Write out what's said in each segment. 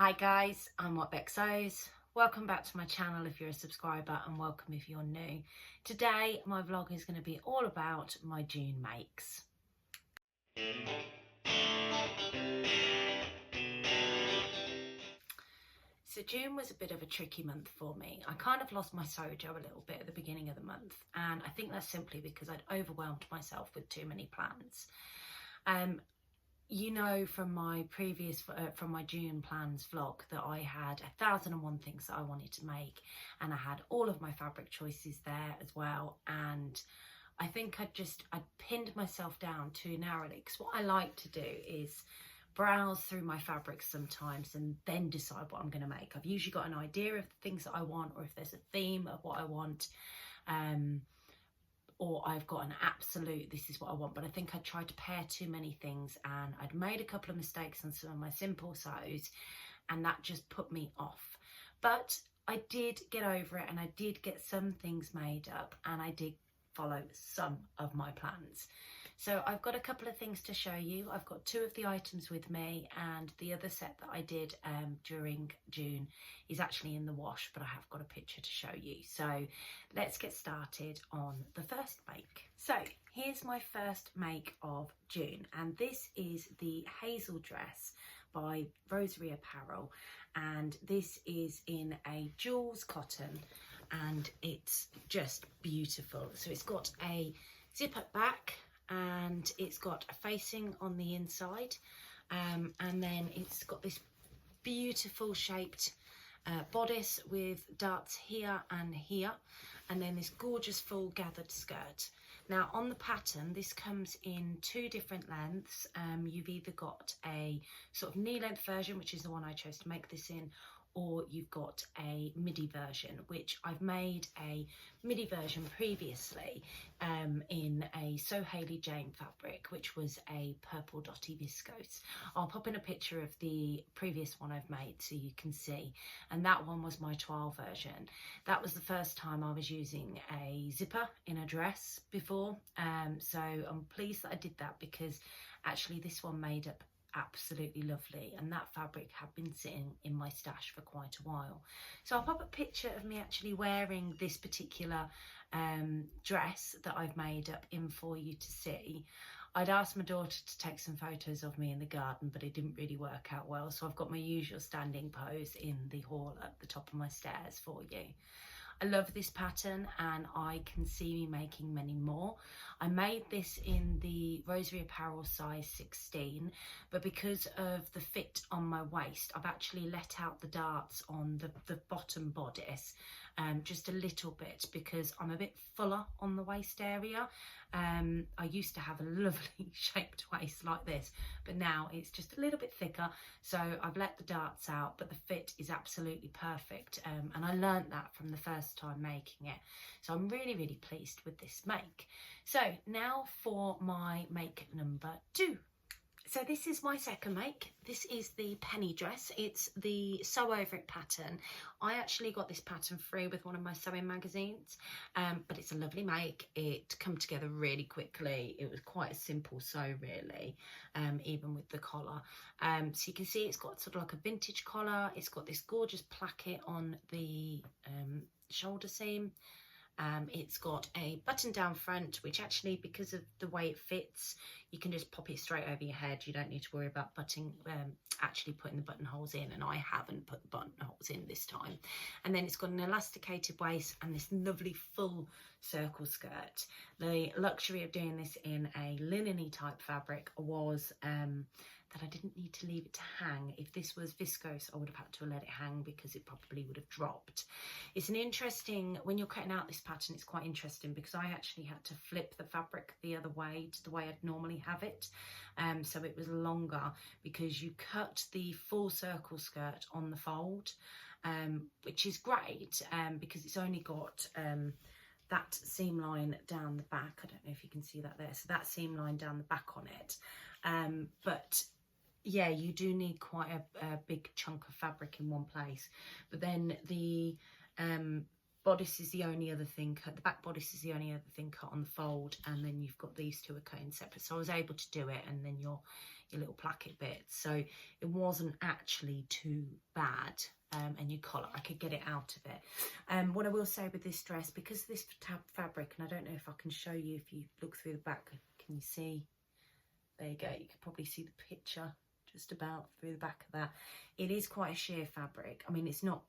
Hi guys, I'm What Beck Sews. Welcome back to my channel if you're a subscriber, and welcome if you're new. Today my vlog is going to be all about my June makes. So June was a bit of a tricky month for me. I kind of lost my sojo a little bit at the beginning of the month, and I think that's simply because I'd overwhelmed myself with too many plans. You know from my previous, from my June plans vlog, that I had 1,001 things that I wanted to make, and I had all of my fabric choices there as well. And I think I'd pinned myself down too narrowly, because what I like to do is browse through my fabrics sometimes and then decide what I'm going to make. I've usually got an idea of the things that I want, or if there's a theme of what I want, or I've got an absolute this is what I want. But I think I tried to pair too many things, and I'd made a couple of mistakes on some of my simple sews, and that just put me off. But I did get over it, and I did get some things made up, and I did follow some of my plans. So I've got a couple of things to show you. I've got two of the items with me, and the other set that I did during June is actually in the wash, but I have got a picture to show you. So let's get started on the first make. So here's my first make of June, and this is the Hazel dress by Rosary Apparel, and this is in a joules cotton, and it's just beautiful. So it's got a zip up back, and it's got a facing on the inside, and then it's got this beautiful shaped bodice with darts here and here, and then this gorgeous full gathered skirt. Now on the pattern, this comes in two different lengths. You've either got a sort of knee length version, which is the one I chose to make this in, or you've got a midi version, which I've made a midi version previously in a Hayley Jane fabric, which was a purple dotty viscose. I'll pop in a picture of the previous one I've made so you can see, and that one was my 12 version. That was the first time I was using a zipper in a dress before, so I'm pleased that I did that, because actually this one made up absolutely lovely, and that fabric had been sitting in my stash for quite a while. So I'll pop a picture of me actually wearing this particular dress that I've made up in for you to see. I'd asked my daughter to take some photos of me in the garden, but it didn't really work out well, so I've got my usual standing pose in the hall at the top of my stairs for you. I love this pattern, and I can see me making many more. I made this in the Rosary Apparel size 16, but because of the fit on my waist, I've actually let out the darts on the bottom bodice just a little bit, because I'm a bit fuller on the waist area. I used to have a lovely shaped waist like this, but now it's just a little bit thicker, so I've let the darts out, but the fit is absolutely perfect, and I learnt that from the first time making it, so I'm really pleased with this make. So now for my make number 2. So this is my second make. This is the penny dress. It's the sew over it pattern. I actually got this pattern free with one of my sewing magazines, but it's a lovely make. It come together really quickly. It was quite a simple sew really, even with the collar. So you can see it's got sort of like a vintage collar. It's got this gorgeous placket on the shoulder seam. It's got a button down front, which actually, because of the way it fits, you can just pop it straight over your head. You don't need to worry about actually putting the buttonholes in, and I haven't put the buttonholes in this time. And then it's got an elasticated waist and this lovely full circle skirt. The luxury of doing this in a linen-y type fabric was that I didn't need to leave it to hang. If this was viscose, I would have had to let it hang, because it probably would have dropped. It's an interesting, when you're cutting out this pattern, it's quite interesting, because I actually had to flip the fabric the other way to the way I'd normally have it. So it was longer, because you cut the full circle skirt on the fold, which is great, because it's only got that seam line down the back. I don't know if you can see that there. So that seam line down the back on it. But yeah, you do need quite a big chunk of fabric in one place. But then the bodice is the only other thing cut, the back bodice is the only other thing cut on the fold, and then you've got these two are cut in separate. So I was able to do it, and then your little placket bits. So it wasn't actually too bad. And your collar, I could get it out of it. What I will say with this dress, because of this fabric, and I don't know if I can show you, if you look through the back, can you see? There you go, you can probably see the picture just about through the back of that. It is quite a sheer fabric. I mean, it's not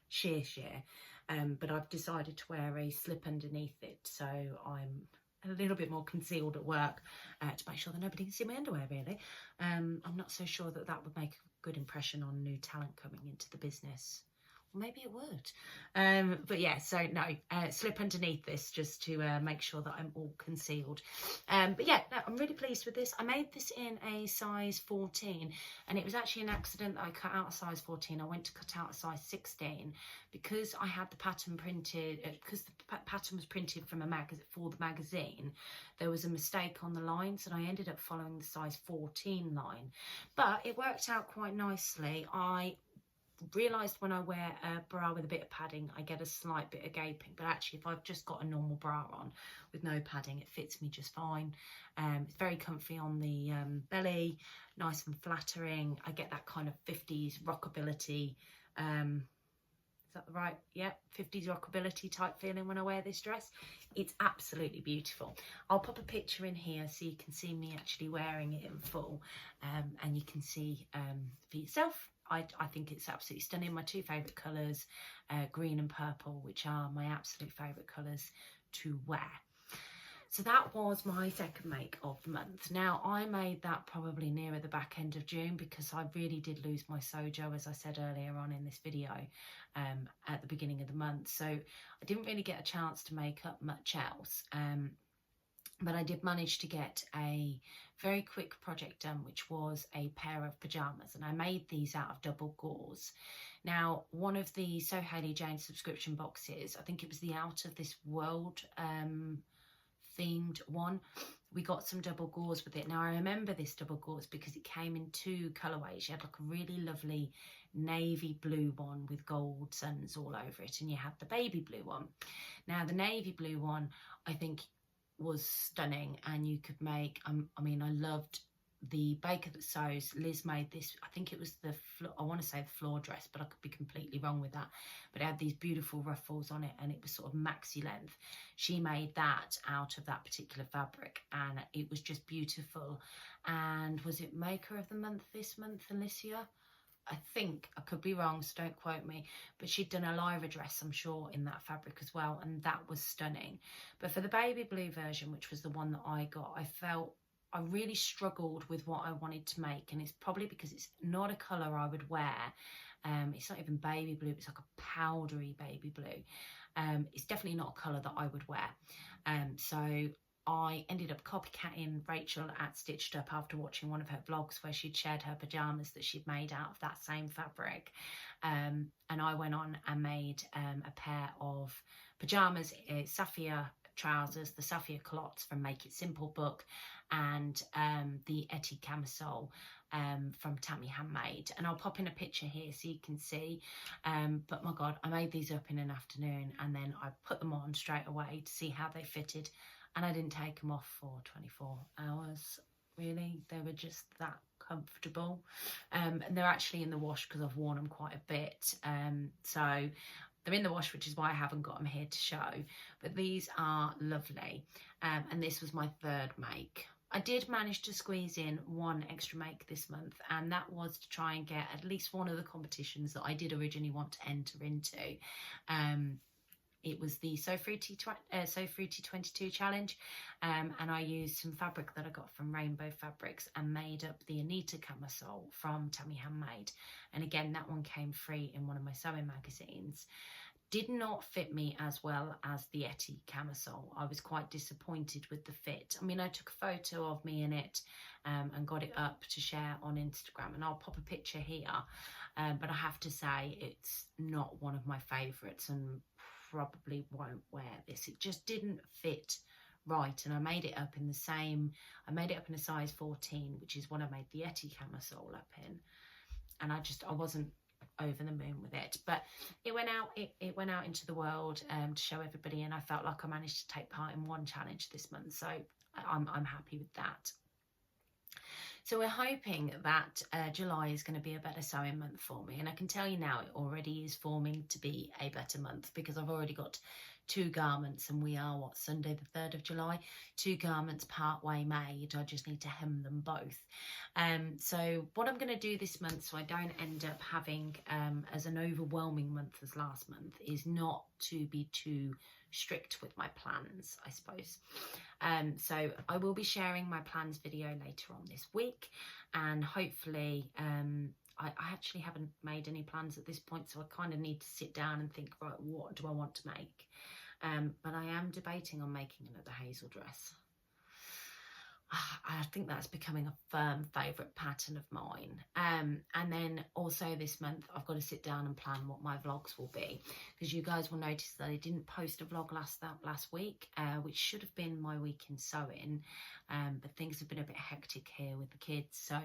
sheer, but I've decided to wear a slip underneath it, so I'm a little bit more concealed at work to make sure that nobody can see my underwear, really. I'm not so sure that that would make a good impression on new talent coming into the business. Well, maybe it would. But yeah, so no, slip underneath this just to make sure that I'm all concealed. But yeah, no, I'm really pleased with this. I made this in a size 14, and it was actually an accident that I cut out a size 14. I went to cut out a size 16 because I had the pattern printed, because the pattern was printed from a magazine for the magazine. There was a mistake on the lines, and I ended up following the size 14 line. But it worked out quite nicely. I realised when I wear a bra with a bit of padding, I get a slight bit of gaping, but actually if I've just got a normal bra on with no padding, it fits me just fine. It's very comfy on the belly, nice and flattering. I get that kind of 50s rockability, is that the right? Yeah, 50s rockability type feeling when I wear this dress. It's absolutely beautiful. I'll pop a picture in here so you can see me actually wearing it in full, and you can see for yourself. I think it's absolutely stunning. My two favourite colours, green and purple, which are my absolute favourite colours to wear. So that was my second make of the month. Now, I made that probably nearer the back end of June because I really did lose my sojo, as I said earlier on in this video, at the beginning of the month. So I didn't really get a chance to make up much else. But I did manage to get a very quick project done, which was a pair of pajamas. And I made these out of double gauze. Now, one of the Hayley Jane subscription boxes, I think it was the Out of This World themed one, we got some double gauze with it. Now, I remember this double gauze because it came in two colourways. You had like a really lovely navy blue one with gold suns all over it, and you had the baby blue one. Now, the navy blue one, I think, was stunning, and you could make, I mean, I loved the baker that sews. Liz made this, I think it was the, I want to say the floor dress, but I could be completely wrong with that, but it had these beautiful ruffles on it, and it was sort of maxi length. She made that out of that particular fabric, and it was just beautiful. And was it Maker of the Month this month, Alicia? I think, I could be wrong, so don't quote me, but she'd done a Lyra dress, I'm sure, in that fabric as well, and that was stunning. But for the baby blue version, which was the one that I got, I felt I really struggled with what I wanted to make, and it's probably because it's not a colour I would wear. It's not even baby blue, it's like a powdery baby blue. It's definitely not a colour that I would wear. So I ended up copycatting Rachel at Stitched Up after watching one of her vlogs where she'd shared her pyjamas that she'd made out of that same fabric. And I went on and made a pair of pyjamas, Safyia trousers, the Safyia culottes from Make It Simple book, and the Etty camisole from Tammy Handmade. And I'll pop in a picture here so you can see. But my God, I made these up in an afternoon, and then I put them on straight away to see how they fitted. And I didn't take them off for 24 hours, really. They were just that comfortable. And they're actually in the wash because I've worn them quite a bit. So they're in the wash, which is why I haven't got them here to show. But these are lovely. And this was my third make. I did manage to squeeze in one extra make this month, and that was to try and get at least one of the competitions that I did originally want to enter into. It was the So Fruity 22 challenge, and I used some fabric that I got from Rainbow Fabrics and made up the Anita camisole from Tammy Handmade. And again, that one came free in one of my sewing magazines. Did not fit me as well as the Etty camisole. I was quite disappointed with the fit. I mean, I took a photo of me in it and got it up to share on Instagram, and I'll pop a picture here. But I have to say, it's not one of my favourites, and probably won't wear this. It just didn't fit right, and I made it up in the same, I made it up in a size 14, which is what I made the Etty camisole up in, and I wasn't over the moon with it. But it went out, it went out into the world to show everybody, and I felt like I managed to take part in one challenge this month, so I'm happy with that. So we're hoping that July is going to be a better sewing month for me, and I can tell you now it already is forming to be a better month, because I've already got 2 garments, and we are, what, Sunday the 3rd of July, 2 garments part way made. I just need to hem them both. So what I'm going to do this month, so I don't end up having as an overwhelming month as last month, is not to be too strict with my plans, I suppose. So I will be sharing my plans video later on this week, and hopefully I actually haven't made any plans at this point, so I kind of need to sit down and think, right, what do I want to make? But I am debating on making another Hazel dress. I think that's becoming a firm favourite pattern of mine. And then also this month I've got to sit down and plan what my vlogs will be, because you guys will notice that I didn't post a vlog last week, which should have been my week in sewing, but things have been a bit hectic here with the kids, so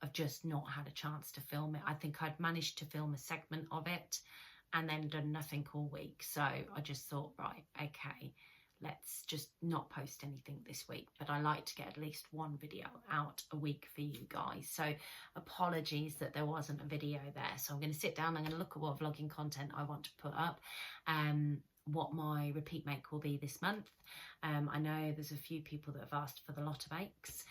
I've just not had a chance to film it. I think I'd managed to film a segment of it and then done nothing all week, so I just thought, right, okay, let's just not post anything this week. But I like to get at least one video out a week for you guys, so apologies that there wasn't a video there. So I'm going to sit down, I'm going to look at what vlogging content I want to put up, what my repeat make will be this month. I know there's a few people that have asked for the lot of aches,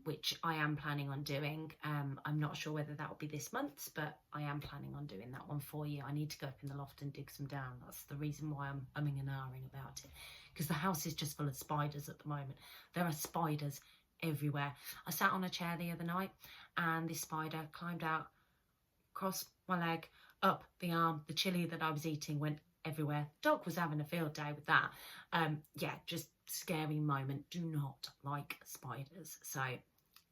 which I am planning on doing. I'm not sure whether that will be this month's, but I am planning on doing that one for you. I need to go up in the loft and dig some down. That's the reason why I'm umming and ahhing about it, because the house is just full of spiders at the moment. There are spiders everywhere. I sat on a chair the other night and this spider climbed out across my leg, up the arm. The chili that I was eating went everywhere. Dog was having a field day with that. Yeah, just scary moment. Do not like spiders. So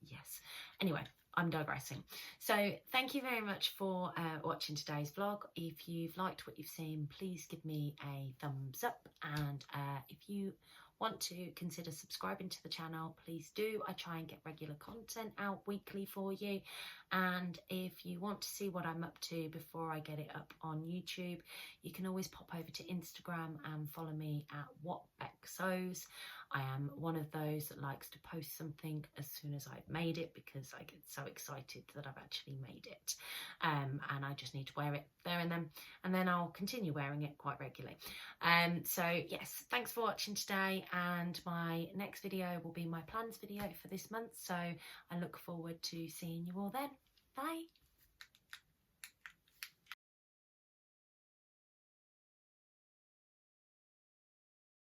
yes, anyway, I'm digressing. So thank you very much for watching today's vlog. If you've liked what you've seen, please give me a thumbs up, and if you want to consider subscribing to the channel, please do. I try and get regular content out weekly for you, and if you want to see what I'm up to before I get it up on YouTube, you can always pop over to Instagram and follow me at whatbecksews. I am one of those that likes to post something as soon as I've made it, because I get so excited that I've actually made it, and I just need to wear it there and then I'll continue wearing it quite regularly. So yes, thanks for watching today, and my next video will be my plans video for this month, so I look forward to seeing you all then. Bye.